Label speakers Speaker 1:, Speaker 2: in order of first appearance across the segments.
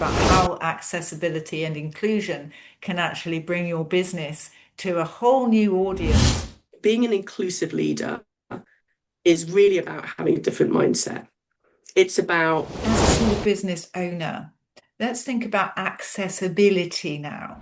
Speaker 1: about how accessibility and inclusion can actually bring your business to a whole new audience.
Speaker 2: Being an inclusive leader is really about having a different mindset. It's about,
Speaker 1: As a small business owner, let's think about accessibility now.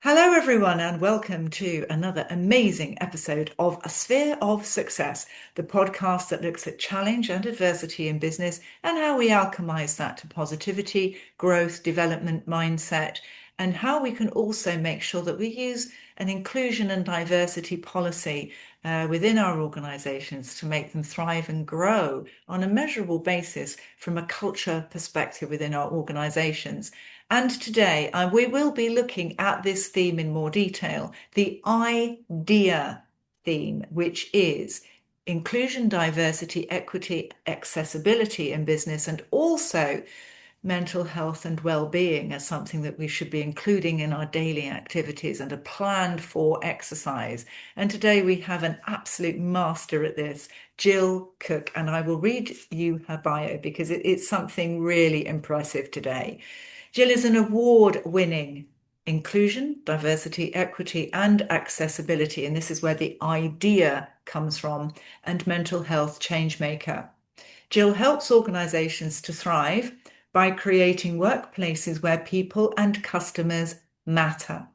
Speaker 1: Hello, everyone, and welcome to another amazing episode of A Sphere of Success, the podcast that looks at challenge and adversity in business and how we alchemize that to positivity, growth, development mindset, and how we can also make sure that we use an inclusion and diversity policy within our organizations to make them thrive and grow on a measurable basis from a culture perspective within our organizations. And today we will be looking at this theme in more detail, the IDEA theme, which is inclusion, diversity, equity, accessibility in business, and also mental health and well-being as something that we should be including in our daily activities and a planned for exercise. And today we have an absolute master at this, Gill Cooke, and I will read you her bio because it's something really impressive today. Gill is an award-winning inclusion, diversity, equity, and accessibility, and this is where the idea comes from, and mental health changemaker. Gill helps organizations to thrive by creating workplaces where people and customers matter.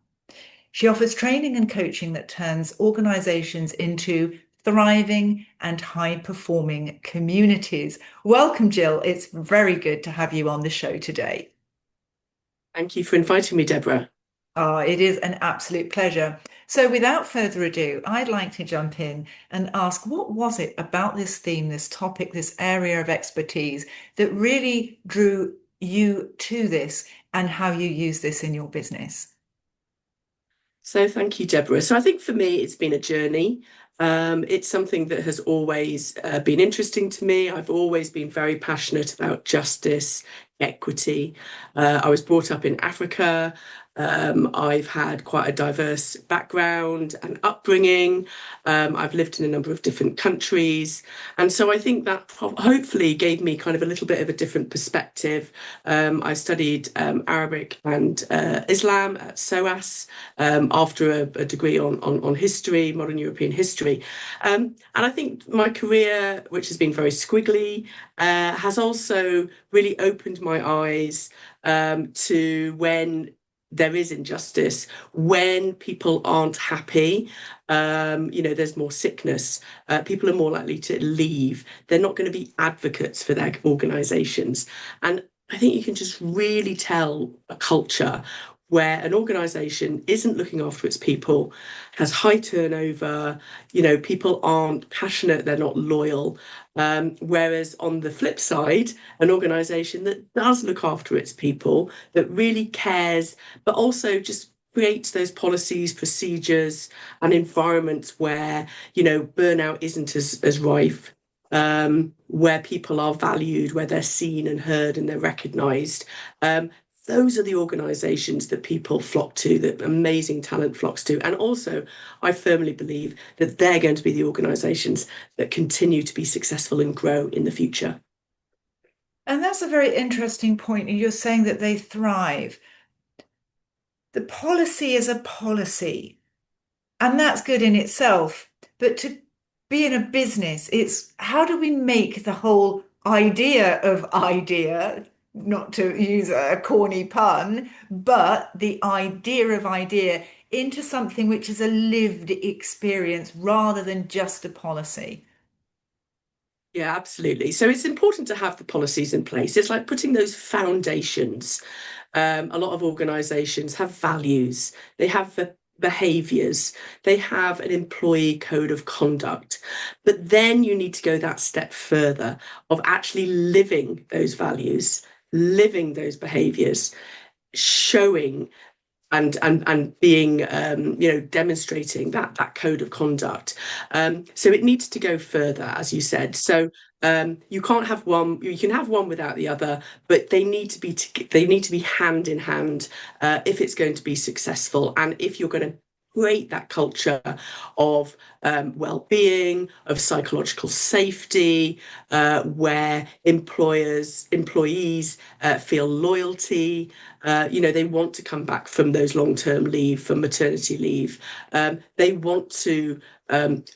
Speaker 1: She offers training and coaching that turns organizations into thriving and high-performing communities. Welcome, Gill. It's very good to have you on the show today.
Speaker 2: thank you for inviting me, Deborah.
Speaker 1: Oh, it is an absolute pleasure. So without further ado, I'd like to jump in and ask, what was it about this theme, this topic, this area of expertise that really drew you to this and how you use this in your business?
Speaker 2: So thank you, Deborah. So I think for me, it's been a journey. It's something that has always been interesting to me. I've always been very passionate about justice, equity. I was brought up in Africa. I've had quite a diverse background and upbringing. I've lived in a number of different countries. And so I think that hopefully gave me kind of a little bit of a different perspective. I studied Arabic and Islam at SOAS after a degree on history, modern European history. And I think my career, which has been very squiggly, has also really opened my eyes to when there is injustice, when people aren't happy, there's more sickness. People are more likely to leave. They're not going to be advocates for their organisations. And I think you can just really tell a culture where an organisation isn't looking after its people, has high turnover, people aren't passionate, they're not loyal. Whereas on the flip side, an organisation that does look after its people, that really cares, but also just creates those policies, procedures, and environments where, burnout isn't as rife. Where people are valued, where they're seen and heard and they're recognised. Those are the organisations that people flock to, that amazing talent flocks to. And also, I firmly believe that they're going to be the organisations that continue to be successful and grow in the future.
Speaker 1: And that's a very interesting point. You're saying that they thrive. The policy is a policy, and that's good in itself. But to be in a business, it's how do we make the whole idea of idea, not to use a corny pun, but the idea of idea into something which is a lived experience rather than just a policy.
Speaker 2: Yeah, absolutely. So it's important to have the policies in place. It's like putting those foundations. A lot of organizations have values, they have the behaviors, they have an employee code of conduct. But then you need to go that step further of actually living those values, living those behaviors, showing and being demonstrating that code of conduct. So it needs to go further, as you said. So you can't have one, you can have one without the other, but they need to be hand in hand if it's going to be successful, and if you're going to create that culture of well-being, of psychological safety, where employees feel loyalty. They want to come back from those long-term leave, from maternity leave. They want to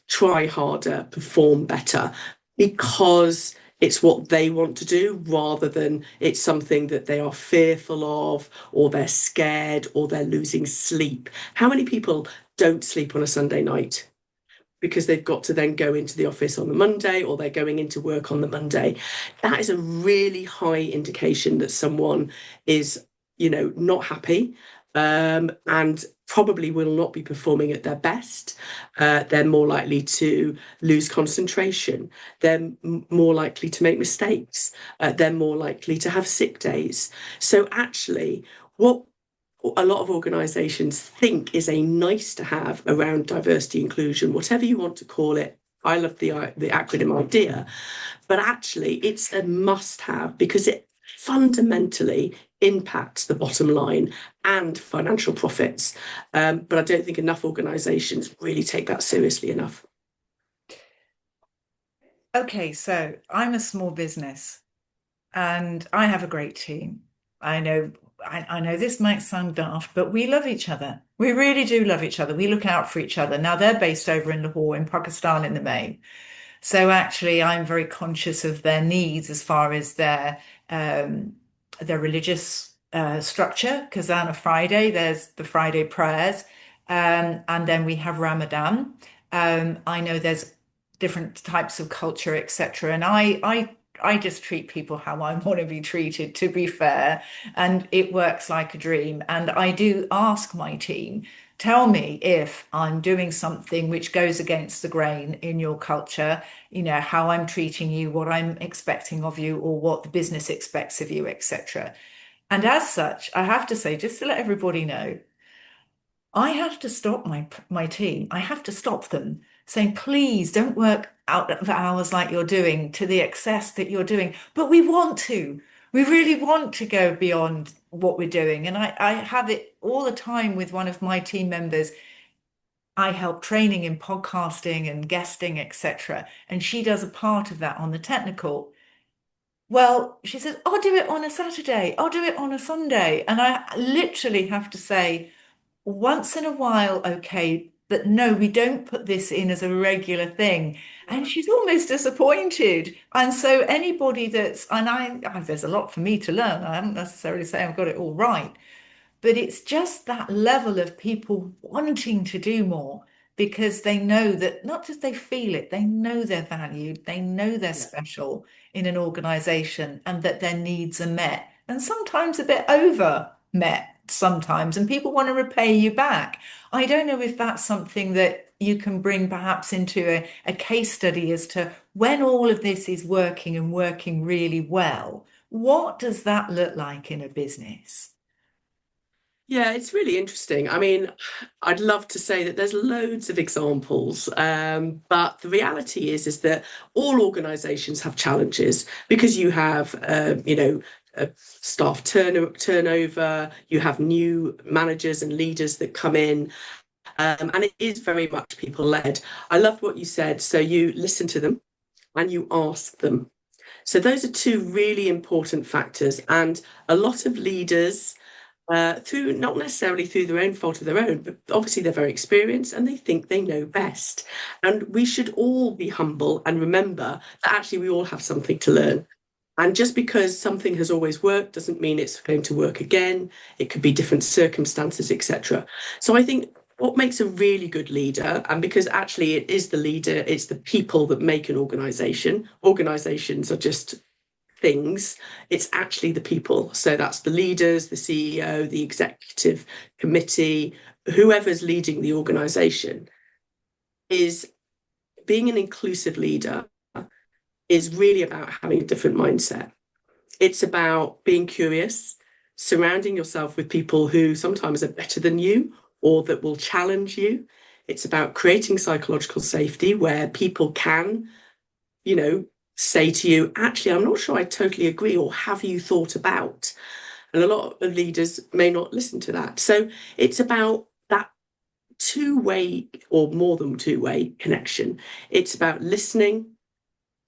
Speaker 2: try harder, perform better, because it's what they want to do rather than it's something that they are fearful of, or they're scared, or they're losing sleep. How many people don't sleep on a Sunday night because they've got to then go into the office on the Monday, or they're going into work on the Monday? That is a really high indication that someone is, not happy, and probably will not be performing at their best. They're more likely to lose concentration. They're more likely to make mistakes. They're more likely to have sick days. So actually, what a lot of organisations think is a nice to have around diversity, inclusion, whatever you want to call it. I love the acronym idea, but actually it's a must have, because it fundamentally impacts the bottom line and financial profits. But I don't think enough organisations really take that seriously enough.
Speaker 1: Okay, so I'm a small business and I have a great team. I know I know this might sound daft, but we love each other. We really do love each other. We look out for each other. Now they're based over in Lahore in Pakistan in the main. So actually, I'm very conscious of their needs as far as um, their religious structure. Because on a Friday, there's the Friday prayers, and then we have Ramadan. I know there's different types of culture, etc. And I just treat people how I want to be treated, to be fair, and it works like a dream. And I do ask my team, tell me if I'm doing something which goes against the grain in your culture, how I'm treating you, what I'm expecting of you, or what the business expects of you, etc. And as such, I have to say, just to let everybody know, I have to stop my team. I have to stop them saying, please don't work out of hours like you're doing to the excess that you're doing. But we want to. We really want to go beyond what we're doing. And I have it all the time with one of my team members. I help training in podcasting and guesting, etc. And she does a part of that on the technical. Well, she says, I'll do it on a Saturday. I'll do it on a Sunday. And I literally have to say, once in a while, okay, but no, we don't put this in as a regular thing. And she's almost disappointed. And so anybody and there's a lot for me to learn. I haven't necessarily say I've got it all right, but it's just that level of people wanting to do more because they know that not just they feel it, they know they're valued, they know they're
Speaker 2: Yeah.
Speaker 1: special in an organization and that their needs are met and sometimes a bit over met sometimes, and people want to repay you back. I don't know if that's something that you can bring perhaps into a case study as to when all of this is working and working really well. What does that look like in a business?
Speaker 2: Yeah, it's really interesting. I mean, I'd love to say that there's loads of examples, but the reality is that all organisations have challenges because you have, staff turnover, you have new managers and leaders that come in, and it is very much people led. I loved what you said. So you listen to them and you ask them. So those are two really important factors, and a lot of leaders through not necessarily through their own fault of their own, but obviously they're very experienced and they think they know best. And we should all be humble and remember that actually we all have something to learn. And just because something has always worked doesn't mean it's going to work again. It could be different circumstances, etc. So I think what makes a really good leader, and because actually it is the leader, it's the people that make an organization. Organizations are just things, it's actually the people. So that's the leaders, the CEO, the executive committee, whoever's leading the organization. Is being an inclusive leader is really about having a different mindset. It's about being curious, surrounding yourself with people who sometimes are better than you or that will challenge you. It's about creating psychological safety where people can, you know, say to you, actually, I'm not sure I totally agree, or have you thought about? And a lot of leaders may not listen to that. So it's about that two-way or more than two-way connection. It's about listening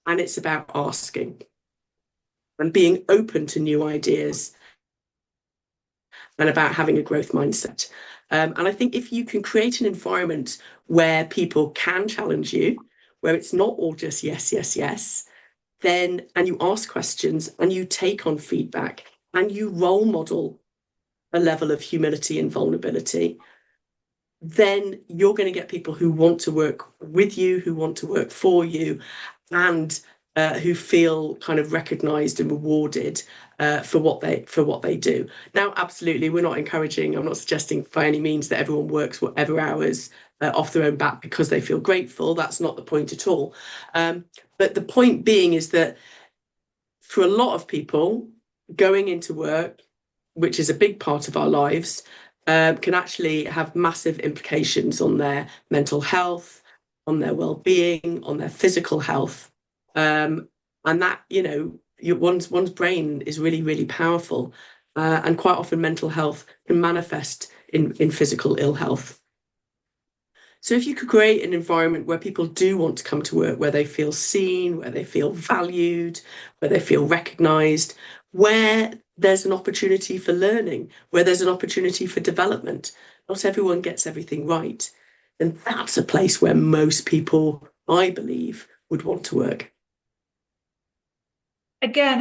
Speaker 2: and it's about asking and being open to new ideas and about having a growth mindset. And I think if you can create an environment where people can challenge you, where it's not all just yes, yes, yes, then and you ask questions and you take on feedback and you role model a level of humility and vulnerability, then you're going to get people who want to work with you, who want to work for you, and who feel kind of recognised and rewarded for what they do. Now, absolutely, we're not encouraging. I'm not suggesting by any means that everyone works whatever hours off their own back because they feel grateful. That's not the point at all. But the point being is that for a lot of people, going into work, which is a big part of our lives, can actually have massive implications on their mental health, on their well-being, on their physical health. And that, one's brain is really, really powerful. And quite often mental health can manifest in physical ill health. So if you could create an environment where people do want to come to work, where they feel seen, where they feel valued, where they feel recognized, where there's an opportunity for learning, where there's an opportunity for development, not everyone gets everything right, then that's a place where most people, I believe, would want to work.
Speaker 1: Again,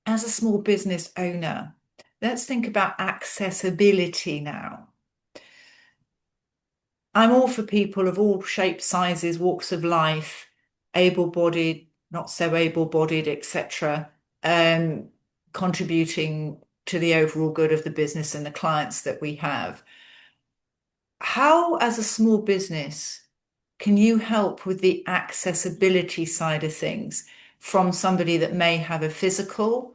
Speaker 1: as a small business owner, let's think about accessibility now. I'm all for people of all shapes, sizes, walks of life, able-bodied, not so able-bodied, etc., contributing to the overall good of the business and the clients that we have. How, as a small business, can you help with the accessibility side of things from somebody that may have a physical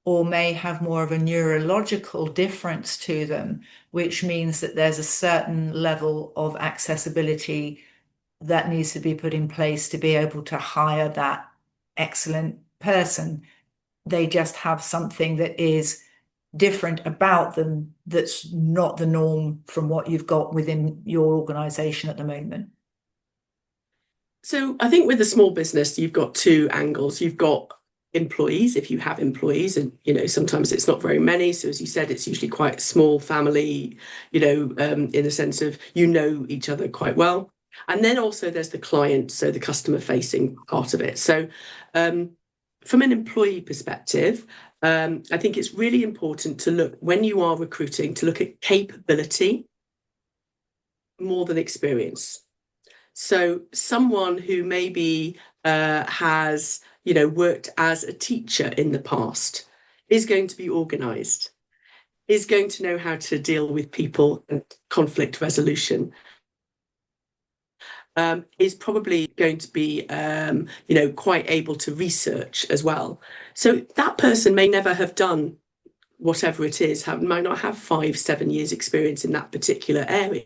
Speaker 1: or may have more of a neurological difference to them, which means that there's a certain level of accessibility that needs to be put in place to be able to hire that excellent person? They just have something that is different about them that's not the norm from what you've got within your organization at the moment.
Speaker 2: So I think with a small business, you've got two angles. You've got employees, if you have employees, and sometimes it's not very many. So as you said, it's usually quite a small family, in the sense of each other quite well. And then also there's the client, so the customer facing part of it. So from an employee perspective, I think it's really important to look, when you are recruiting, to look at capability more than experience. So someone who maybe has, worked as a teacher in the past is going to be organized, is going to know how to deal with people and conflict resolution, is probably going to be, quite able to research as well. So that person may never have done whatever it is, might not have 5-7 years experience in that particular area.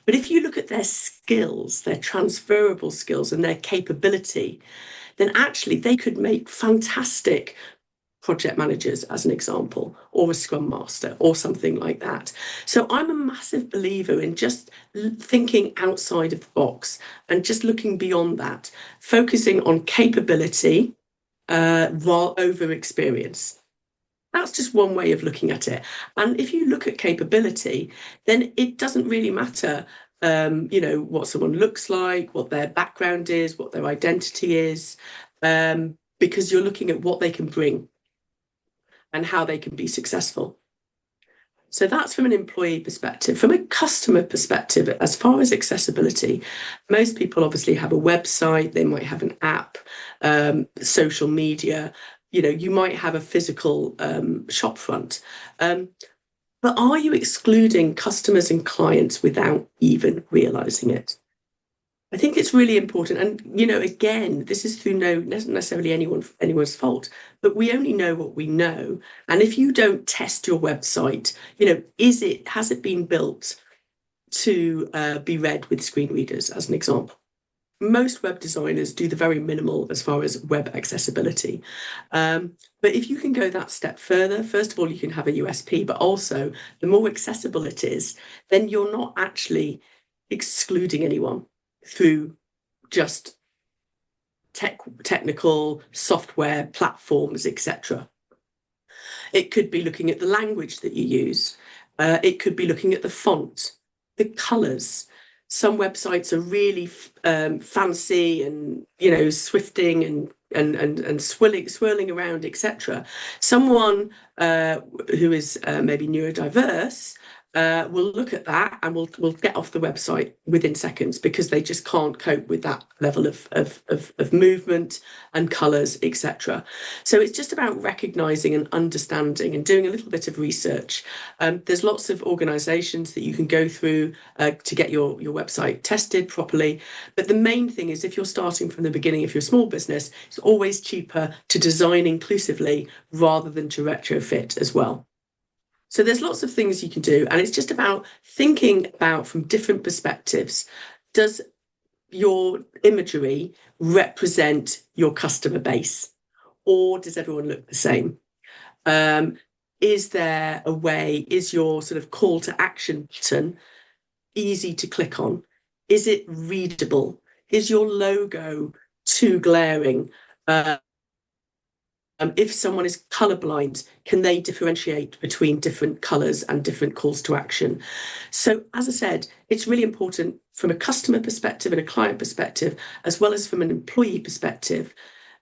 Speaker 2: But if you look at their skills, their transferable skills and their capability, then actually they could make fantastic project managers, as an example, or a scrum master or something like that. So I'm a massive believer in just thinking outside of the box and just looking beyond that, focusing on capability while over experience. That's just one way of looking at it. And if you look at capability, then it doesn't really matter, what someone looks like, what their background is, what their identity is, because you're looking at what they can bring and how they can be successful. So that's from an employee perspective. From a customer perspective, as far as accessibility, most people obviously have a website, they might have an app, social media, you might have a physical shop front. But are you excluding customers and clients without even realizing it? I think it's really important. And, again, this is through not necessarily anyone's fault, but we only know what we know. And if you don't test your website, has it been built to be read with screen readers, as an example? most web designers do the very minimal as far as web accessibility. But if you can go that step further, first of all, you can have a USP, but also the more accessible it is, then you're not actually excluding anyone through just technical software platforms, etc. It could be looking at the language that you use. It could be looking at the font, the colours. Some websites are really fancy and swifting and swirling around, etc. Someone who is maybe neurodiverse will look at that and will get off the website within seconds because they just can't cope with that level of movement and colours, etc. So it's just about recognising and understanding and doing a little bit of research. There's lots of organisations that you can go through to get your website tested properly. But the main thing is if you're starting from the beginning, if you're a small business, it's always cheaper to design inclusively rather than to retrofit as well. So there's lots of things you can do, and it's just about thinking about from different perspectives. Does your imagery represent your customer base, or does everyone look the same? Is there a way, is your sort of call to action button easy to click on? Is it readable? Is your logo too glaring? If someone is colorblind, can they differentiate between different colors and different calls to action? So, as I said, it's really important from a customer perspective and a client perspective, as well as from an employee perspective,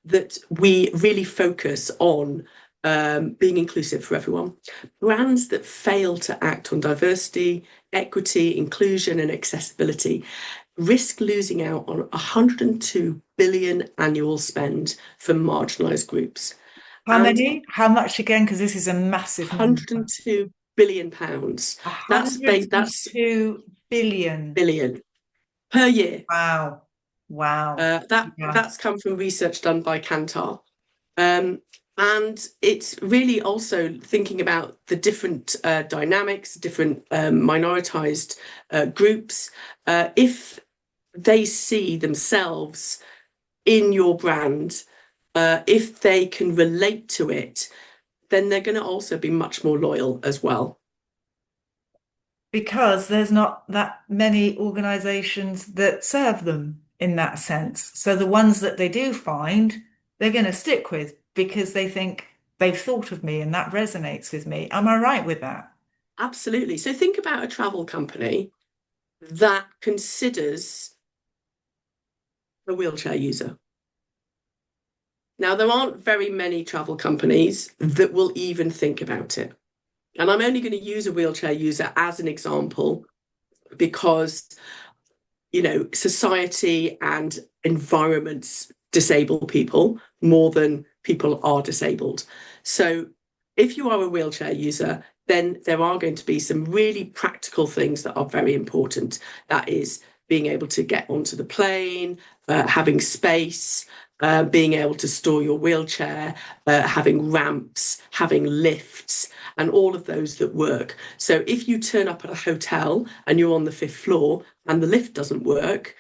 Speaker 2: that we really focus on being inclusive for everyone. Brands that fail to act on diversity, equity, inclusion, and accessibility risk losing out on 102 billion annual spend for marginalised groups.
Speaker 1: How
Speaker 2: And
Speaker 1: many? How much again? Because this is a massive number.
Speaker 2: 102 billion pounds. That's
Speaker 1: 102 billion.
Speaker 2: billion per year.
Speaker 1: Wow. Wow. Yeah.
Speaker 2: That's come from research done by Kantar. And it's really also thinking about the different dynamics, different minoritized groups. If they see themselves in your brand, if they can relate to it, then they're going to also be much more loyal as well.
Speaker 1: Because there's not that many organizations that serve them in that sense. So the ones that they do find, they're going to stick with because they think they've thought of me and that resonates with me. Am I right with that?
Speaker 2: Absolutely. So think about a travel company that considers a wheelchair user. Now, there aren't very many travel companies that will even think about it. And I'm only going to use a wheelchair user as an example because, society and environments disable people more than people are disabled. So if you are a wheelchair user, then there are going to be some really practical things that are very important. That is being able to get onto the plane, having space, being able to store your wheelchair, having ramps, having lifts, and all of those that work. So if you turn up at a hotel and you're on the fifth floor and the lift doesn't work,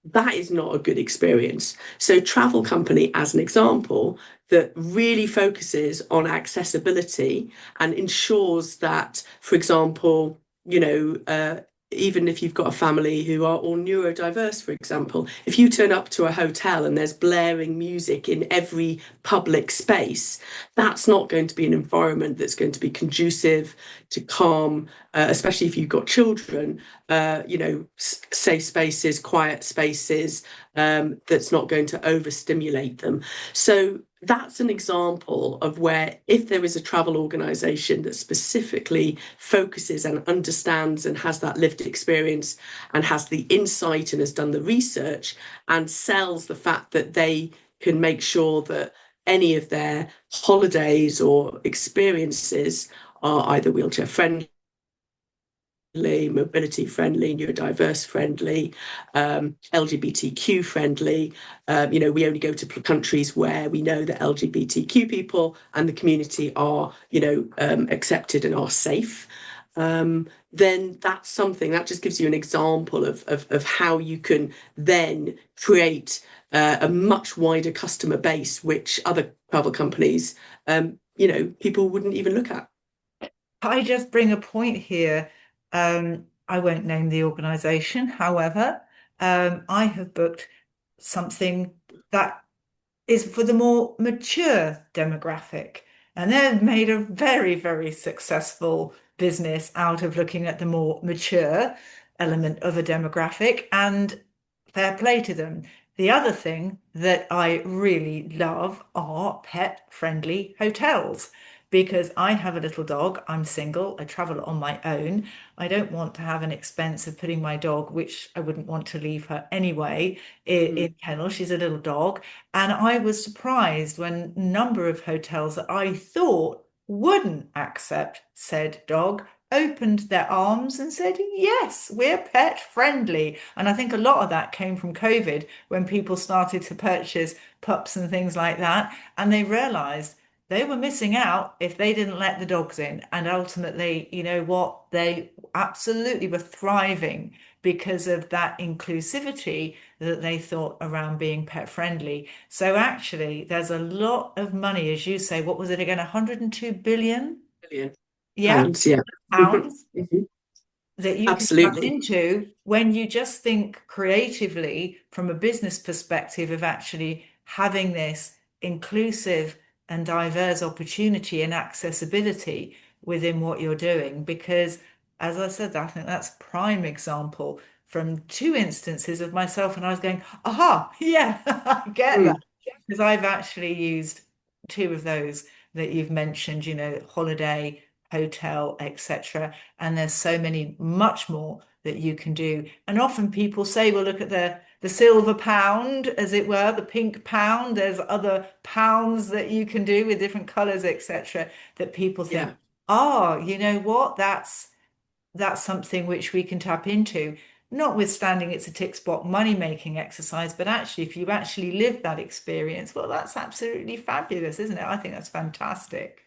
Speaker 2: that is not a good experience. So travel company, as an example, that really focuses on accessibility and ensures that, for example, even if you've got a family who are all neurodiverse, for example, if you turn up to a hotel and there's blaring music in every public space, that's not going to be an environment that's going to be conducive to calm, especially if you've got children, safe spaces, quiet spaces, that's not going to overstimulate them. So that's an example of where if there is a travel organisation that specifically focuses and understands and has that lived experience and has the insight and has done the research and sells the fact that they can make sure that any of their holidays or experiences are either wheelchair friendly, mobility friendly, neurodiverse friendly, LGBTQ friendly. We only go to countries where we know that LGBTQ people and the community are, accepted and are safe. then that's something that just gives you an example of how you can then create a much wider customer base, which other travel companies, people wouldn't even look at.
Speaker 1: I just bring a point here. I won't name the organization. However, I have booked something that is for the more mature demographic. And they've made a very, very successful business out of looking at the more mature element of a demographic, and fair play to them. The other thing that I really love are pet-friendly hotels. Because I have a little dog, I'm single, I travel on my own. I don't want to have an expense of putting my dog, which I wouldn't want to leave her anyway, in kennel. She's a little dog. And I was surprised when a number of hotels that I thought wouldn't accept said dog opened their arms and said, yes, we're pet friendly. And I think a lot of that came from COVID when people started to purchase pups and things like that. And they realized they were missing out if they didn't let the dogs in. And ultimately, you know what? They absolutely were thriving because of that inclusivity that they thought around being pet friendly. So actually, there's a lot of money, as you say, what was it again? 102 billion?
Speaker 2: Billion
Speaker 1: Yeah,
Speaker 2: pounds, yeah.
Speaker 1: pounds that you can tap
Speaker 2: Absolutely.
Speaker 1: into when you just think creatively from a business perspective of actually having this inclusive and diverse opportunity and accessibility within what you're doing. Because, as I said, I think that's prime example from two instances of myself, and I was going, aha, yeah, I get that.
Speaker 2: Mm,
Speaker 1: Because I've actually used two of those that you've mentioned, you know, holiday, hotel, etc. And there's so many much more that you can do. And often people say, well, look at the silver pound, as it were, the pink pound. There's other pounds that you can do with different colors, etc. That people think,
Speaker 2: yeah.
Speaker 1: oh, you know what? That's something which we can tap into. Notwithstanding it's a tick spot money making exercise, but actually, if you actually live that experience, well, that's absolutely fabulous, isn't it? I think that's fantastic.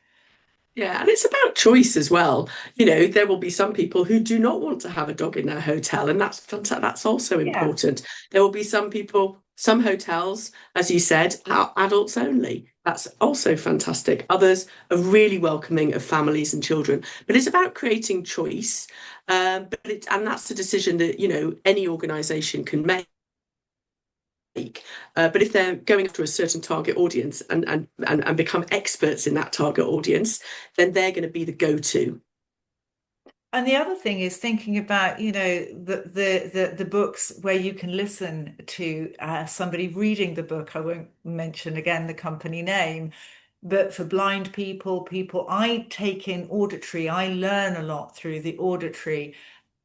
Speaker 2: Yeah, and it's about choice as well. There will be some people who do not want to have a dog in their hotel, and that's also
Speaker 1: Yeah.
Speaker 2: important. There will be some people, some hotels, as you said, are adults only. That's also fantastic. Others are really welcoming of families and children. But it's about creating choice. And that's a decision that, any organization can make. But if they're going after a certain target audience and become experts in that target audience, then they're going to be the go-to.
Speaker 1: And the other thing is thinking about, you know, the books where you can listen to somebody reading the book. I won't mention again the company name, but for blind people, I take in auditory. I learn a lot through the auditory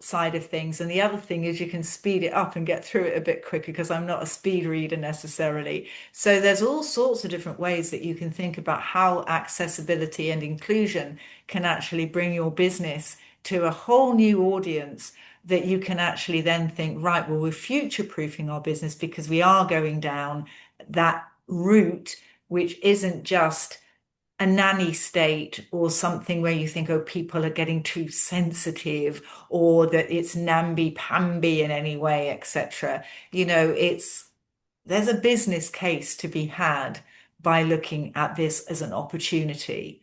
Speaker 1: side of things. And the other thing is you can speed it up and get through it a bit quicker because I'm not a speed reader necessarily. So there's all sorts of different ways that you can think about how accessibility and inclusion can actually bring your business to a whole new audience that you can actually then think, right, well, we're future proofing our business because we are going down that route, which isn't just a nanny state or something where you think, oh, people are getting too sensitive or that it's namby-pamby in any way, etc. You know, there's a business case to be had by looking at this as an opportunity.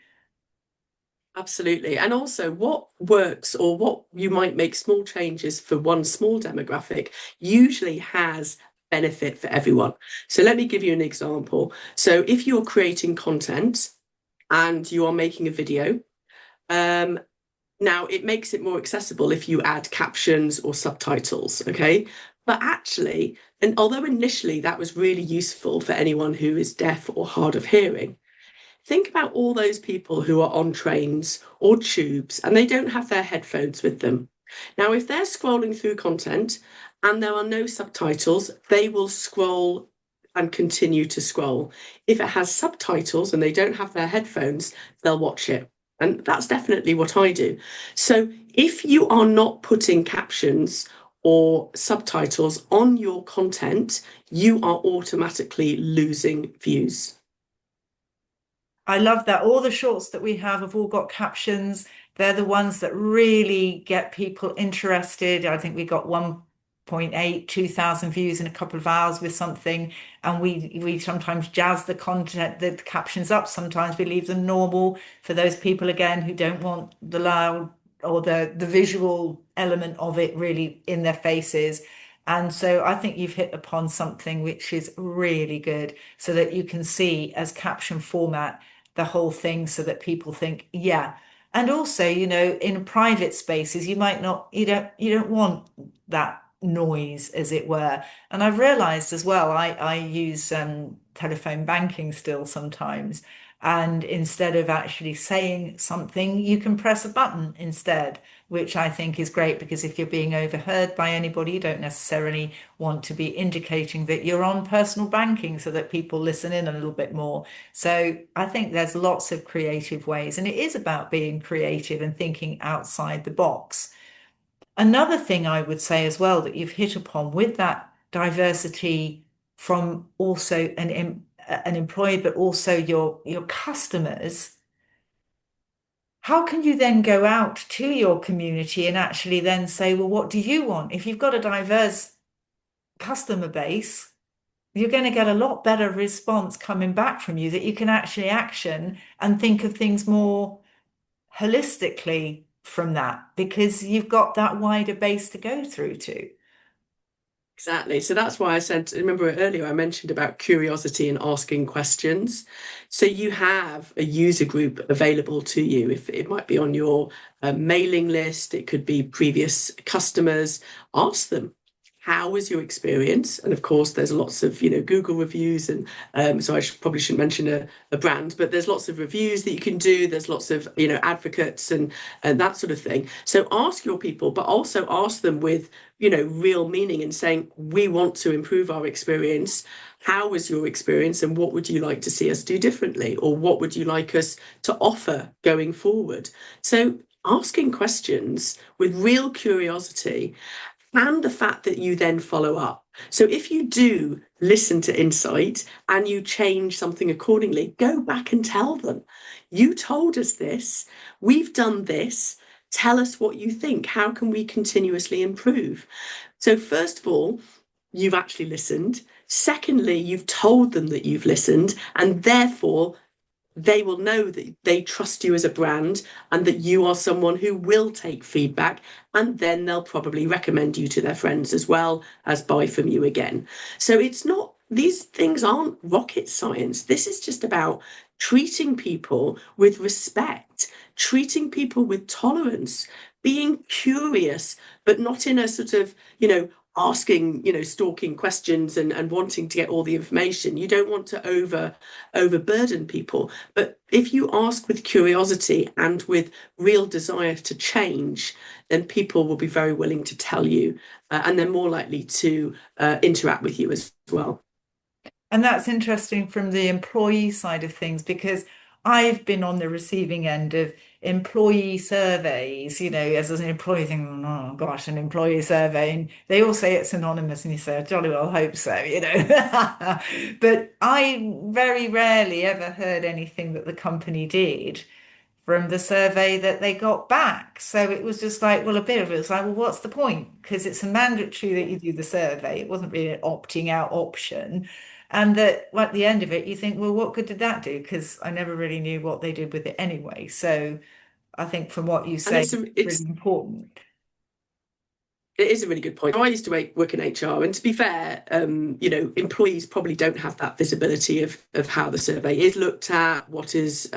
Speaker 2: Absolutely. And also, what works or what you might make small changes for one small demographic usually has benefit for everyone. So, let me give you an example. So, if you're creating content and you are making a video, um, now it makes it more accessible if you add captions or subtitles, okay? But actually, and although initially that was really useful for anyone who is deaf or hard of hearing, think about all those people who are on trains or tubes and they don't have their headphones with them. Now, if they're scrolling through content and there are no subtitles, they will scroll and continue to scroll. If it has subtitles and they don't have their headphones, they'll watch it. And that's definitely what I do. So if you are not putting captions or subtitles on your content, you are automatically losing views.
Speaker 1: I love that. All the shorts that we have all got captions. They're the ones that really get people interested. I think we got 1.8, 2,000 views in a couple of hours with something. And we sometimes jazz the content, the captions up. Sometimes we leave them normal for those people, again, who don't want the loud or the visual element of it really in their faces. And so I think you've hit upon something which is really good so that you can see as caption format the whole thing so that people think, yeah. And also, in private spaces, you don't want that noise, as it were. And I've realized as well, I use telephone banking still sometimes. And instead of actually saying something, you can press a button instead, which I think is great because if you're being overheard by anybody, you don't necessarily want to be indicating that you're on personal banking so that people listen in a little bit more. So I think there's lots of creative ways, and it is about being creative and thinking outside the box. Another thing I would say as well that you've hit upon with that diversity from also an employee, but also your customers, how can you then go out to your community and actually then say, well, what do you want? If you've got a diverse customer base, you're going to get a lot better response coming back from you that you can actually action and think of things more holistically from that because you've got that wider base to go through to.
Speaker 2: Exactly. So that's why I said, remember earlier I mentioned about curiosity and asking questions. So you have a user group available to you. If it might be on your mailing list, it could be previous customers. Ask them, how was your experience? And of course, there's lots of, Google reviews. And so probably shouldn't mention a brand, but there's lots of reviews that you can do. There's lots of, advocates and that sort of thing. So ask your people, but also ask them with real meaning and saying, we want to improve our experience. How was your experience and what would you like to see us do differently? Or what would you like us to offer going forward? So asking questions with real curiosity and the fact that you then follow up. So if you do listen to insight and you change something accordingly, go back and tell them, you told us this, we've done this. Tell us what you think. How can we continuously improve? So, first of all, you've actually listened. Secondly, you've told them that you've listened, and therefore they will know that they trust you as a brand and that you are someone who will take feedback, and then they'll probably recommend you to their friends as well as buy from you again. So it's not, these things aren't rocket science. This is just about treating people with respect, treating people with tolerance, being curious, but not in a sort of, asking, stalking questions and wanting to get all the information. You don't want to overburden people. But if you ask with curiosity and with real desire to change, then people will be very willing to tell you, and they're more likely to interact with you as well.
Speaker 1: And that's interesting from the employee side of things because I've been on the receiving end of employee surveys, as an employee thinking, oh gosh, an employee survey. And they all say it's anonymous, and you say, I jolly well hope so. But I very rarely ever heard anything that the company did from the survey that they got back. So it was just like, well, a bit of it was like, well, what's the point? Because it's a mandatory that you do the survey. It wasn't really an opting out option. And that at the end of it, you think, well, what good did that do? Because I never really knew what they did with it anyway. So I think from what you
Speaker 2: And
Speaker 1: say, it's really important.
Speaker 2: it is a really good point. I used to work in HR, and to be fair, employees probably don't have that visibility of how the survey is looked at, what is,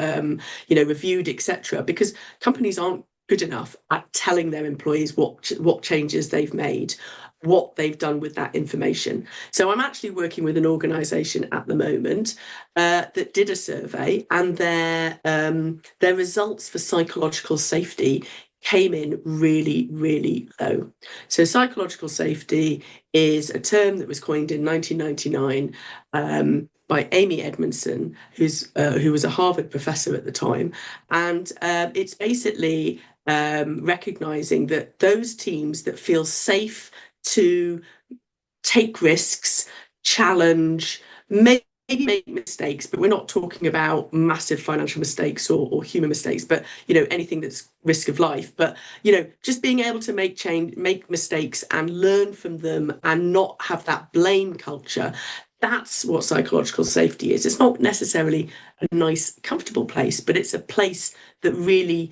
Speaker 2: reviewed, etc. Because companies aren't good enough at telling their employees what changes they've made, what they've done with that information. So I'm actually working with an organisation at the moment that did a survey, and their results for psychological safety came in really, really low. So psychological safety is a term that was coined in 1999 by Amy Edmondson, who was a Harvard professor at the time, and it's basically recognizing that those teams that feel safe to take risks, challenge, make maybe make mistakes, but we're not talking about massive financial mistakes or human mistakes, but anything that's risk of life. But just being able to make mistakes and learn from them and not have that blame culture. That's what psychological safety is. It's not necessarily a nice, comfortable place, but it's a place that really,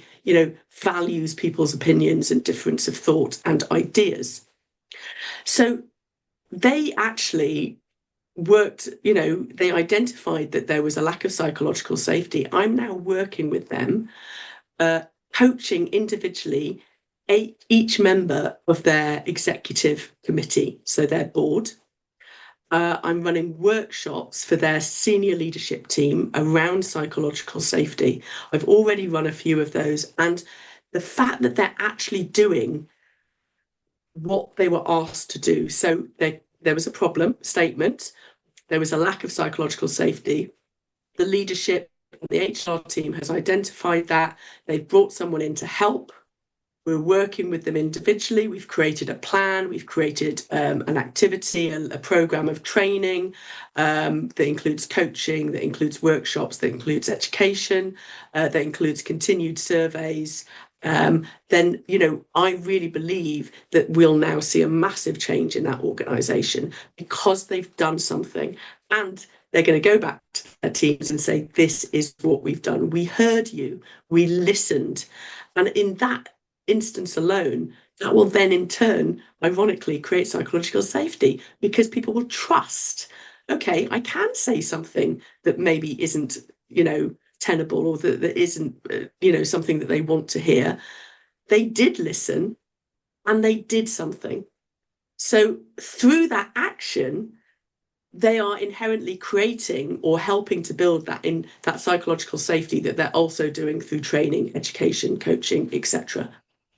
Speaker 2: values people's opinions and difference of thought and ideas. So they actually they identified that there was a lack of psychological safety. I'm now working with them, uh, coaching individually each member of their executive committee, so their board. I'm running workshops for their senior leadership team around psychological safety. I've already run a few of those, and the fact that they're actually doing what they were asked to do. So there was a problem statement, there was a lack of psychological safety. The leadership, the HR team has identified that. They've brought someone in to help. We're working with them individually. We've created a plan. We've created an activity, a program of training that includes coaching, that includes workshops, that includes education, that includes continued surveys. Then, I really believe that we'll now see a massive change in that organisation because they've done something, and they're going to go back to their teams and say, this is what we've done. We heard you. We listened. And in that instance alone, that will then in turn, ironically, create psychological safety because people will trust, okay, I can say something that maybe isn't, tenable or that isn't, something that they want to hear. They did listen and they did something. So through that action, they are inherently creating or helping to build that psychological safety that they're also doing through training, education, coaching, etc.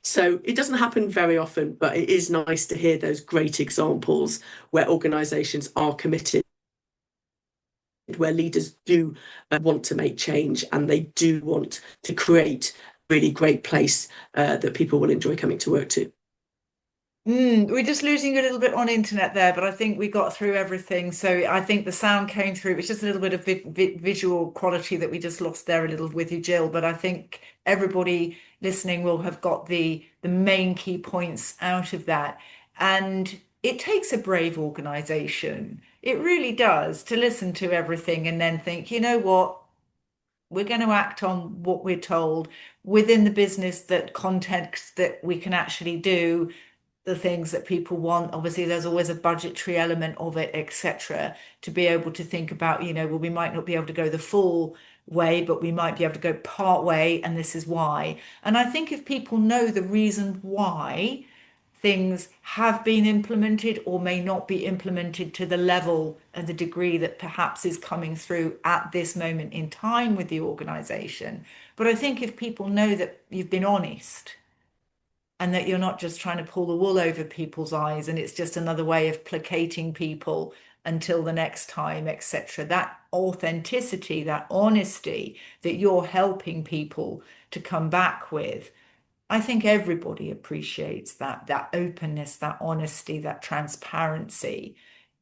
Speaker 2: So it doesn't happen very often, but it is nice to hear those great examples where organizations are committed, where leaders do want to make change and they do want to create a really great place that people will enjoy coming to work to.
Speaker 1: We're just losing a little bit on internet there, but I think we got through everything. So I think the sound came through. It's just a little bit of visual quality that we just lost there a little with you, Jill. But I think everybody listening will have got the main key points out of that. And it takes a brave organization. It really does to listen to everything and then think, you know what? We're going to act on what we're told within the business that context that we can actually do the things that people want. Obviously, there's always a budgetary element of it, etc. To be able to think about, well, we might not be able to go the full way, but we might be able to go part way, and this is why. And I think if people know the reason why things have been implemented or may not be implemented to the level and the degree that perhaps is coming through at this moment in time with the organization. But I think if people know that you've been honest and that you're not just trying to pull the wool over people's eyes and it's just another way of placating people until the next time, etc. That authenticity, that honesty that you're helping people to come back with, I think everybody appreciates that openness, that honesty, that transparency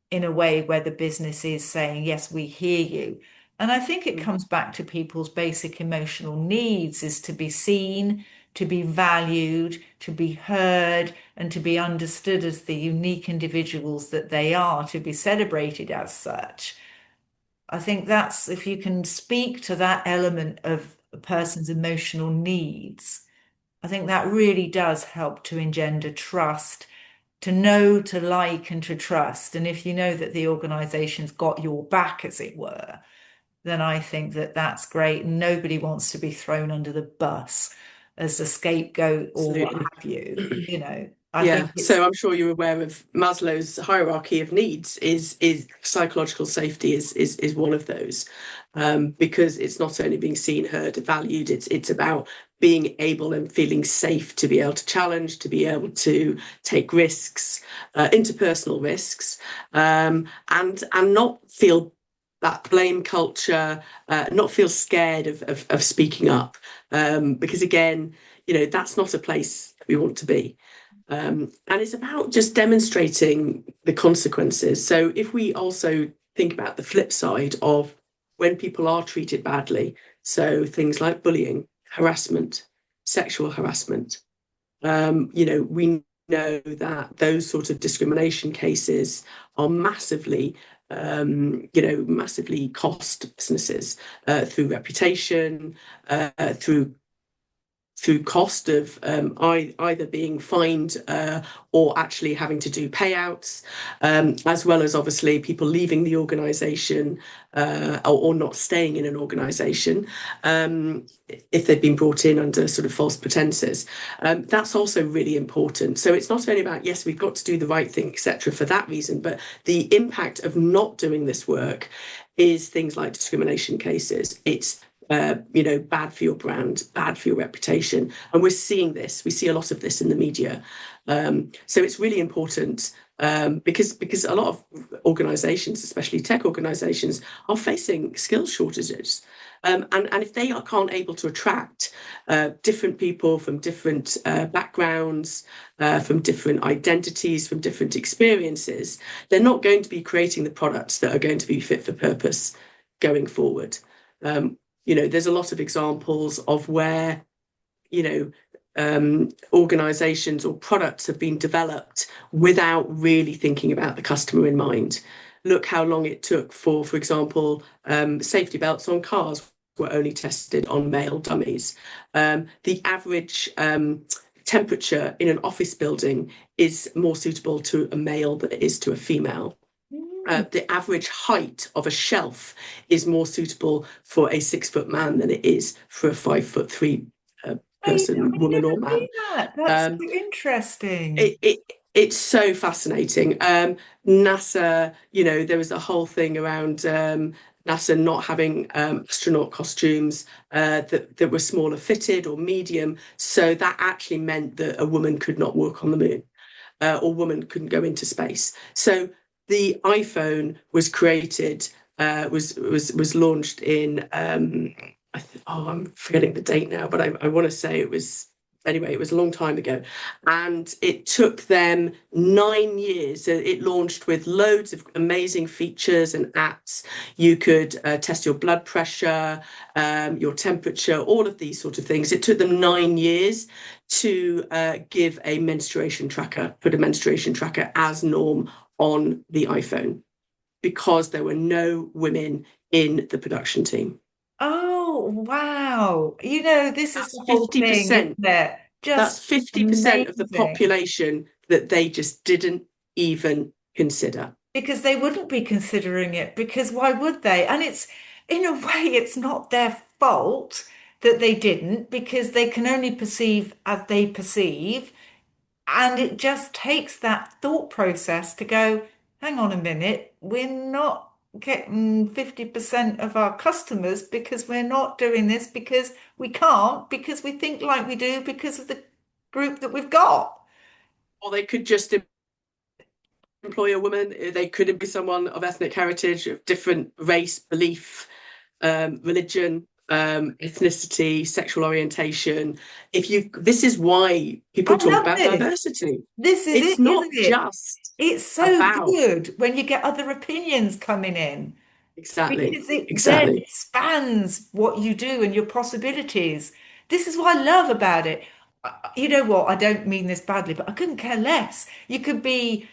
Speaker 1: in a way where the business is saying, yes, we hear you. And I think it comes back to people's basic emotional needs is to be seen, to be valued, to be heard, and to be understood as the unique individuals that they are, to be celebrated as such. I think that's if you can speak to that element of a person's emotional needs, I think that really does help to engender trust, to know, to like, and to trust. And if you know that the organization's got your back, as it were, then I think that that's great. Nobody wants to be thrown under the bus as a scapegoat or what
Speaker 2: Absolutely.
Speaker 1: have you. I
Speaker 2: Yeah,
Speaker 1: think it's
Speaker 2: so I'm sure you're aware of Maslow's hierarchy of needs. Is psychological safety is one of those, because it's not only being seen, heard, valued. It's about being able and feeling safe to be able to challenge, to be able to take risks, interpersonal risks, and not feel that blame culture, not feel scared of speaking up, because again, that's not a place we want to be. And it's about just demonstrating the consequences. So if we also think about the flip side of when people are treated badly. So things like bullying, harassment, sexual harassment. We know that those sort of discrimination cases are massively cost businesses through reputation, through cost of either being fined or actually having to do payouts, as well as obviously people leaving the organisation or not staying in an organisation if they've been brought in under sort of false pretenses. That's also really important. So it's not only about, yes, we've got to do the right thing, etc., for that reason, but the impact of not doing this work is things like discrimination cases. It's bad for your brand, bad for your reputation. And we're seeing this. We see a lot of this in the media. So it's really important because a lot of organisations, especially tech organisations, are facing skills shortages. And if they can't able to attract different people from different backgrounds, from different identities, from different experiences, they're not going to be creating the products that are going to be fit for purpose going forward. There's a lot of examples of where, organizations or products have been developed without really thinking about the customer in mind. Look how long it took for example, safety belts on cars were only tested on male dummies. The average temperature in an office building is more suitable to a male than it is to a female. The average height of a shelf is more suitable for a 6 foot man than it is for a 5'3" person,
Speaker 1: I
Speaker 2: woman,
Speaker 1: never
Speaker 2: or
Speaker 1: knew
Speaker 2: man.
Speaker 1: that. That's so
Speaker 2: Um,
Speaker 1: interesting.
Speaker 2: it's so fascinating. NASA, there was a whole thing around NASA not having astronaut costumes that were smaller fitted or medium. So that actually meant that a woman could not walk on the moon or woman couldn't go into space. So the iPhone was created, was launched in I'm forgetting the date now, but I want to say it was anyway. It was a long time ago, and it took them 9 years. So it launched with loads of amazing features and apps. You could test your blood pressure, your temperature, all of these sort of things. It took them 9 years to give a menstruation tracker, put a menstruation tracker as norm on the iPhone because there were no women in the production team.
Speaker 1: Oh, wow. This is
Speaker 2: That's
Speaker 1: the whole thing,
Speaker 2: 50%.
Speaker 1: isn't it?
Speaker 2: That's
Speaker 1: Just
Speaker 2: 50% of the
Speaker 1: amazing.
Speaker 2: population that they just didn't even consider.
Speaker 1: Because they wouldn't be considering it, because why would they? And in a way, it's not their fault that they didn't, because they can only perceive as they perceive. And it just takes that thought process to go, hang on a minute, we're not getting 50% of our customers because we're not doing this because we can't, because we think like we do because of the group that we've got.
Speaker 2: Or they could just employ a woman. They could be someone of ethnic heritage, of different race, belief, religion, ethnicity, sexual orientation. This is why
Speaker 1: I
Speaker 2: people talk
Speaker 1: love
Speaker 2: about
Speaker 1: this.
Speaker 2: diversity.
Speaker 1: This is
Speaker 2: It's
Speaker 1: it,
Speaker 2: not
Speaker 1: isn't it?
Speaker 2: just
Speaker 1: It's so
Speaker 2: about
Speaker 1: good when you get other opinions coming in
Speaker 2: exactly,
Speaker 1: because it then
Speaker 2: exactly.
Speaker 1: expands what you do and your possibilities. This is what I love about it. You know what? I don't mean this badly, but I couldn't care less. You could be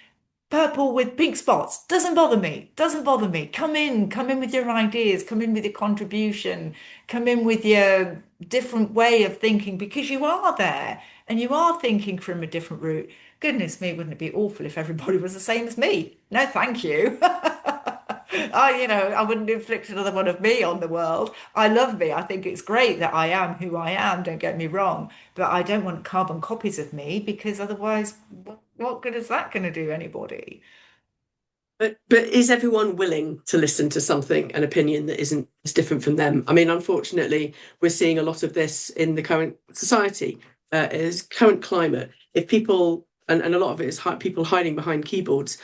Speaker 1: purple with pink spots. Doesn't bother me. Doesn't bother me. Come in with your ideas, come in with your contribution, come in with your different way of thinking because you are there and you are thinking from a different route. Goodness me, wouldn't it be awful if everybody was the same as me? No, thank you. I wouldn't inflict another one of me on the world. I love me. I think it's great that I am who I am, don't get me wrong. But I don't want carbon copies of me because otherwise, what good is that going to do anybody?
Speaker 2: But is everyone willing to listen to something, an opinion that isn't as different from them? I mean, unfortunately, we're seeing a lot of this in the current society, is current climate. If people and a lot of it is people hiding behind keyboards.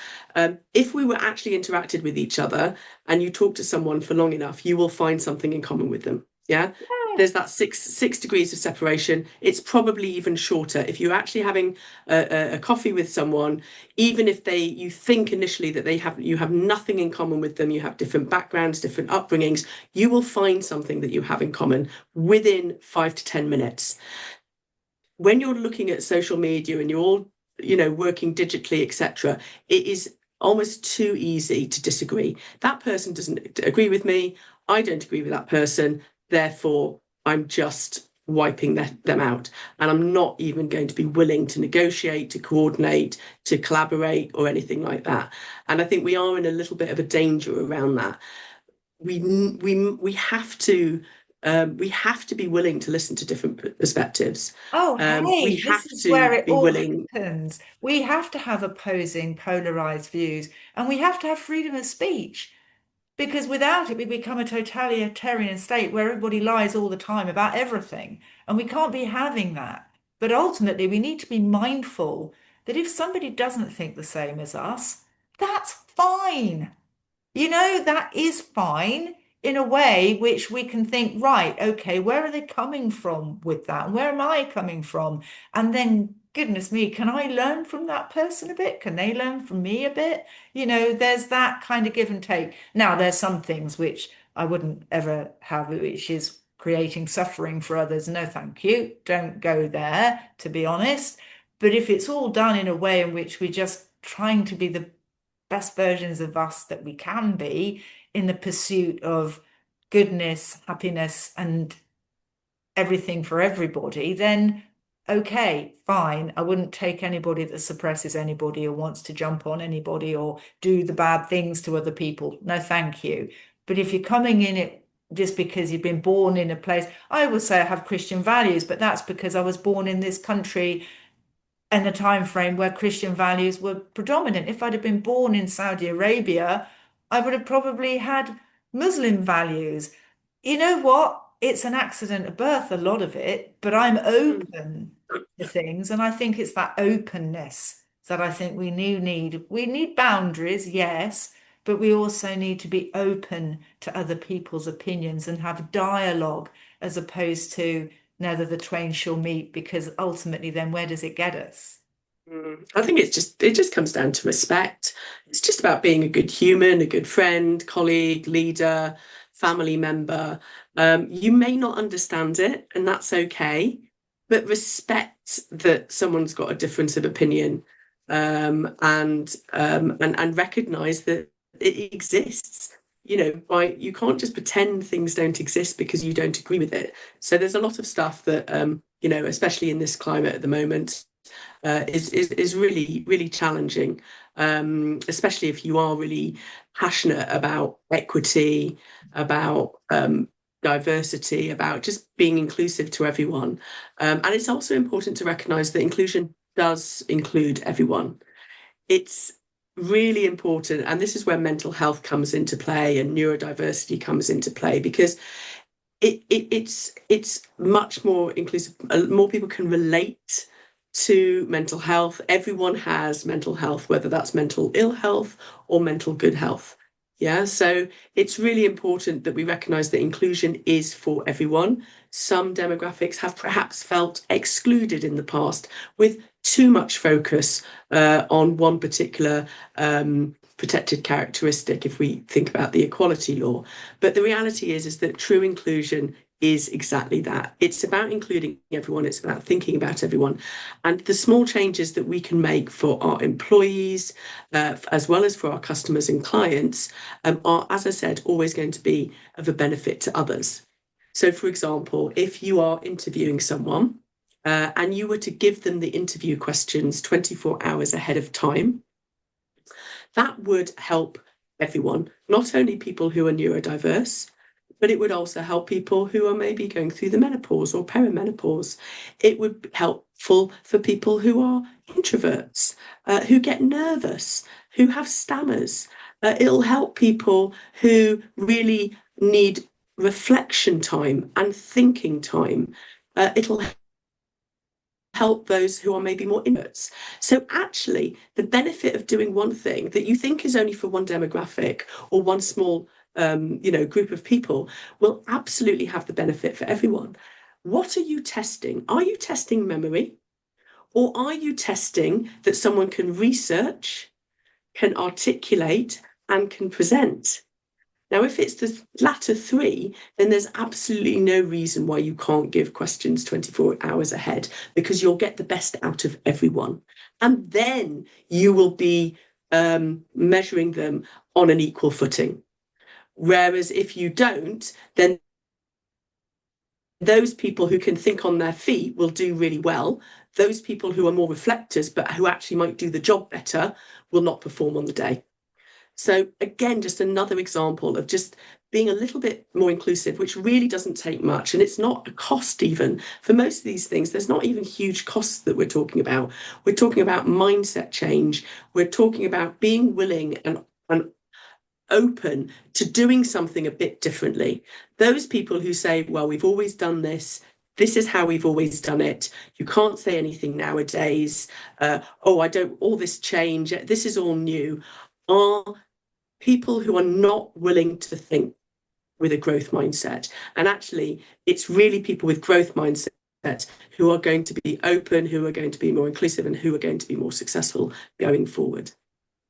Speaker 2: If we were actually interacted with each other and you talk to someone for long enough, you will find something in common with them. Yeah. there's that six degrees of separation. It's probably even shorter. If you're actually having a coffee with someone, even if you think initially that you have nothing in common with them, you have different backgrounds, different upbringings, you will find something that you have in common within 5 to 10 minutes. When you're looking at social media and you're all, working digitally, etc., it is almost too easy to disagree. That person doesn't agree with me. I don't agree with that person. Therefore, I'm just wiping them out. And I'm not even going to be willing to negotiate, to coordinate, to collaborate, or anything like that. And I think we are in a little bit of a danger around that. We have to be willing to listen to different perspectives.
Speaker 1: Oh,
Speaker 2: We
Speaker 1: hey, this
Speaker 2: have
Speaker 1: is
Speaker 2: to
Speaker 1: where it
Speaker 2: be
Speaker 1: all
Speaker 2: willing.
Speaker 1: happens. We have to have opposing, polarized views, and we have to have freedom of speech because without it, we become a totalitarian state where everybody lies all the time about everything, and we can't be having that. But ultimately, we need to be mindful that if somebody doesn't think the same as us, that's fine. That is fine in a way which we can think, right, okay, where are they coming from with that? And where am I coming from? And then, goodness me, can I learn from that person a bit? Can they learn from me a bit? There's that kind of give and take. Now, there's some things which I wouldn't ever have, which is creating suffering for others. No, thank you. Don't go there, to be honest. But if it's all done in a way in which we're just trying to be the best versions of us that we can be in the pursuit of goodness, happiness, and everything for everybody, then okay, fine. I wouldn't take anybody that suppresses anybody or wants to jump on anybody or do the bad things to other people. No, thank you. But if you're coming in it just because you've been born in a place, I would say I have Christian values, but that's because I was born in this country in a time frame where Christian values were predominant. If I'd have been born in Saudi Arabia, I would have probably had Muslim values. You know what? It's an accident of birth, a lot of it, but I'm
Speaker 2: Mm,
Speaker 1: open to things. And I think it's that openness that I think we need. We need boundaries, yes, but we also need to be open to other people's opinions and have dialogue as opposed to neither the twain shall meet, because ultimately, then where does it get us?
Speaker 2: I think it just comes down to respect. It's just about being a good human, a good friend, colleague, leader, family member. You may not understand it, and that's okay, but respect that someone's got a difference of opinion, and recognize that it exists. You can't just pretend things don't exist because you don't agree with it. So there's a lot of stuff that especially in this climate at the moment, is really really challenging, especially if you are really passionate about equity, about diversity, about just being inclusive to everyone. And it's also important to recognise that inclusion does include everyone. It's really important, and this is where mental health comes into play and neurodiversity comes into play, because it's much more inclusive. More people can relate to mental health. Everyone has mental health, whether that's mental ill health or mental good health. Yeah, so it's really important that we recognize that inclusion is for everyone. Some demographics have perhaps felt excluded in the past with too much focus on one particular protected characteristic, if we think about the equality law. But the reality is that true inclusion is exactly that. It's about including everyone, it's about thinking about everyone. And the small changes that we can make for our employees, as well as for our customers and clients, are, as I said, always going to be of a benefit to others. So, for example, if you are interviewing someone and you were to give them the interview questions 24 hours ahead of time, that would help everyone, not only people who are neurodiverse, but it would also help people who are maybe going through the menopause or perimenopause. It would be helpful for people who are introverts, who get nervous, who have stammers. It'll help people who really need reflection time and thinking time. It'll help those who are maybe more introverts. So actually, the benefit of doing one thing that you think is only for one demographic or one small group of people will absolutely have the benefit for everyone. What are you testing? Are you testing memory? Or are you testing that someone can research, can articulate, and can present? Now, if it's the latter three, then there's absolutely no reason why you can't give questions 24 hours ahead, because you'll get the best out of everyone. And then you will be measuring them on an equal footing. Whereas if you don't, then those people who can think on their feet will do really well. Those people who are more reflectors, but who actually might do the job better, will not perform on the day. So again, just another example of just being a little bit more inclusive, which really doesn't take much. And it's not a cost even. For most of these things, there's not even huge costs that we're talking about. We're talking about mindset change. We're talking about being willing and open to doing something a bit differently. Those people who say, well, we've always done this. This is how we've always done it. You can't say anything nowadays. I don't, all this change, this is all new, are people who are not willing to think with a growth mindset. And actually, it's really people with growth mindset who are going to be open, who are going to be more inclusive, and who are going to be more successful going forward.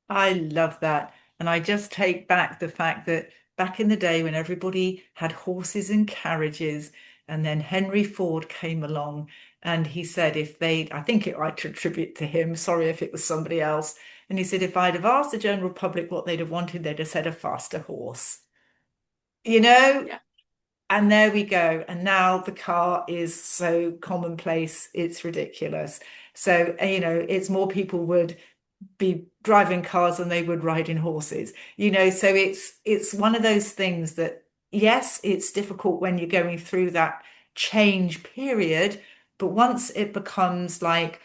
Speaker 1: I love that. And I just take back the fact that back in the day when everybody had horses and carriages, and then Henry Ford came along and he said, I think I attribute to him, sorry if it was somebody else. And he said, if I'd have asked the general public what they'd have wanted, they'd have said a faster horse, you know?
Speaker 2: Yeah.
Speaker 1: And there we go. And now the car is so commonplace, it's ridiculous. So, it's more people would be driving cars than they would riding horses, so it's one of those things that, yes, it's difficult when you're going through that change period, but once it becomes like,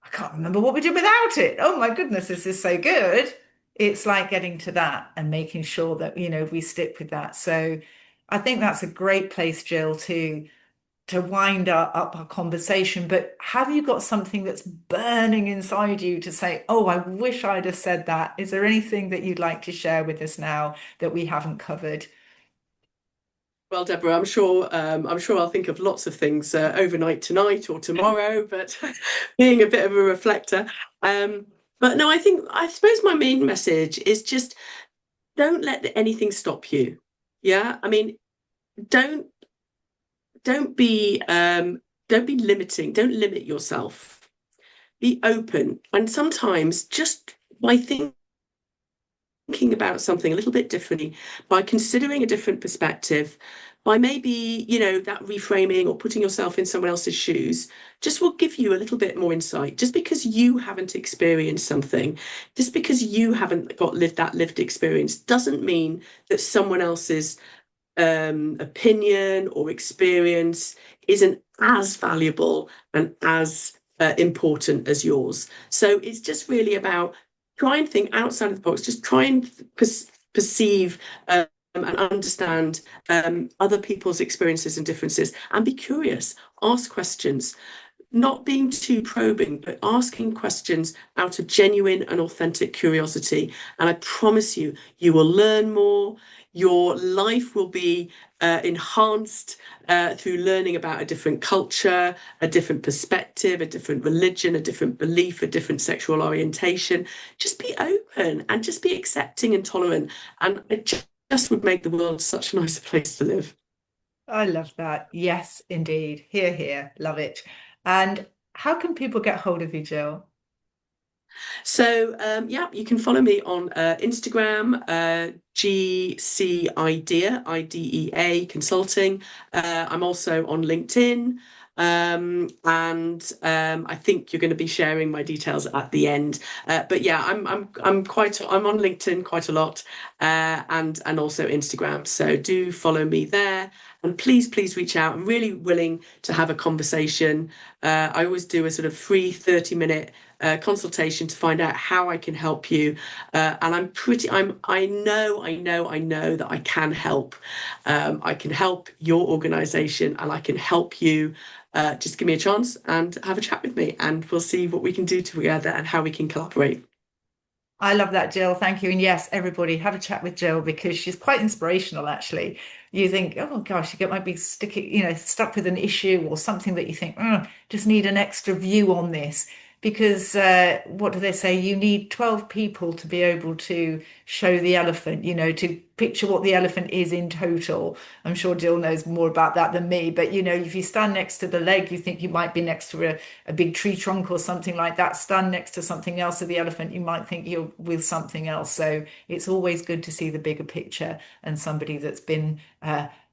Speaker 1: I can't remember what we did without it, oh my goodness, this is so good, it's like getting to that and making sure that we stick with that. So I think that's a great place, Jill, to wind up our conversation. But have you got something that's burning inside you to say, oh, I wish I'd have said that? Is there anything that you'd like to share with us now that we haven't covered?
Speaker 2: Well, Deborah, I'm sure I'll think of lots of things overnight tonight or tomorrow, but being a bit of a reflector. Um, but no, I suppose my main message is just don't let anything stop you. Yeah. I mean, don't don't be um don't be limiting, don't limit yourself. Be open. And sometimes just by thinking about something a little bit differently, by considering a different perspective, by maybe, that reframing or putting yourself in someone else's shoes, just will give you a little bit more insight. Just because you haven't experienced something, just because you haven't got lived experience, doesn't mean that someone else's opinion or experience isn't as valuable and as important as yours. So it's just really about try and think outside of the box, just try and perceive and understand other people's experiences and differences, and be curious, ask questions, not being too probing, but asking questions out of genuine and authentic curiosity. And I promise you, you will learn more. Your life will be enhanced through learning about a different culture, a different perspective, a different religion, a different belief, a different sexual orientation. Just be open and just be accepting and tolerant. And it just would make the world such a nicer place to live.
Speaker 1: I love that. Yes, indeed. Here, here. Love it. And how can people get hold of you, Jill?
Speaker 2: So yeah, you can follow me on Instagram, GC IDEA Consulting. I'm also on LinkedIn. And I think you're going to be sharing my details at the end. But yeah, I'm on LinkedIn quite a lot, and also Instagram. So do follow me there. And please reach out. I'm really willing to have a conversation. I always do a sort of free 30-minute consultation to find out how I can help you. And I know that I can help. I can help your organization and I can help you. Just give me a chance and have a chat with me, and we'll see what we can do together and how we can collaborate.
Speaker 1: I love that, Jill. Thank you. And yes, everybody have a chat with Jill because she's quite inspirational, actually. You think, oh gosh, might be sticky, stuck with an issue or something that you think, just need an extra view on this. Because what do they say? You need 12 people to be able to show the elephant, to picture what the elephant is in total. I'm sure Jill knows more about that than me. But, if you stand next to the leg, you think you might be next to a big tree trunk or something like that. Stand next to something else of the elephant, you might think you're with something else. So it's always good to see the bigger picture and somebody that's been,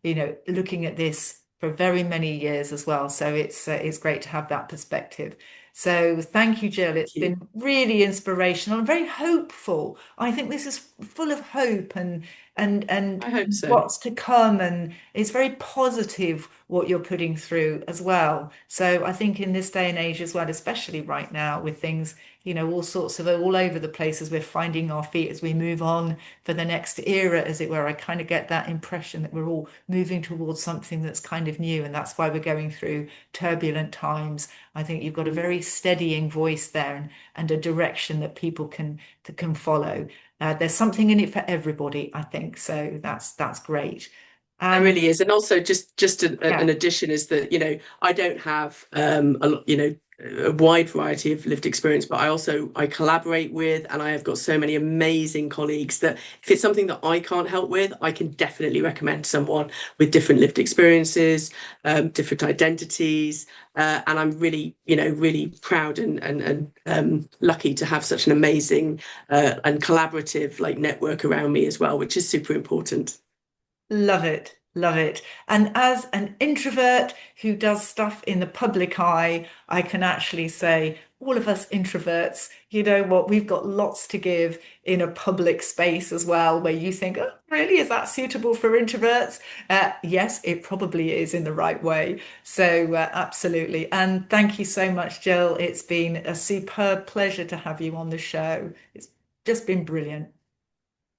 Speaker 1: looking at this for very many years as well. So it's great to have that perspective. So thank you, Jill. It's
Speaker 2: Thank you.
Speaker 1: been really inspirational and very hopeful. I think this is full of hope and
Speaker 2: I hope so.
Speaker 1: what's to come, and it's very positive what you're putting through as well. So I think in this day and age as well, especially right now with things, all sorts of all over the place as we're finding our feet as we move on for the next era, as it were. I kind of get that impression that we're all moving towards something that's kind of new, and that's why we're going through turbulent times. I think you've got a
Speaker 2: Mm.
Speaker 1: very steadying voice there and a direction that people can follow. There's something in it for everybody, I think. So that's great.
Speaker 2: There
Speaker 1: And
Speaker 2: really is, and also just an
Speaker 1: yeah,
Speaker 2: addition is that I don't have a wide variety of lived experience, but I collaborate with, and I have got so many amazing colleagues that if it's something that I can't help with, I can definitely recommend someone with different lived experiences, different identities, and I'm really really proud and lucky to have such an amazing and collaborative like network around me as well, which is super important.
Speaker 1: love it. Love it. And as an introvert who does stuff in the public eye, I can actually say all of us introverts, you know what, we've got lots to give in a public space as well, where you think, oh, really, is that suitable for introverts? Yes, it probably is in the right way. So, absolutely. And thank you so much, Jill. It's been a superb pleasure to have you on the show. It's just been brilliant.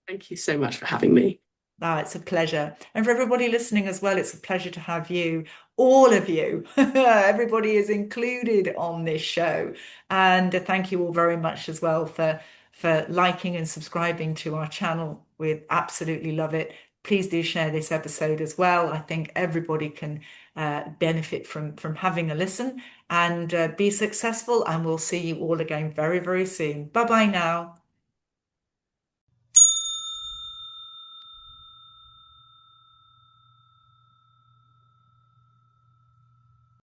Speaker 2: Thank you so much for having me.
Speaker 1: Ah, it's a pleasure. And for everybody listening as well, it's a pleasure to have you, all of you. Everybody is included on this show. And thank you all very much as well for liking and subscribing to our channel. We absolutely love it. Please do share this episode as well. I think everybody can benefit from having a listen and be successful. And we'll see you all again very, very soon. Bye bye now.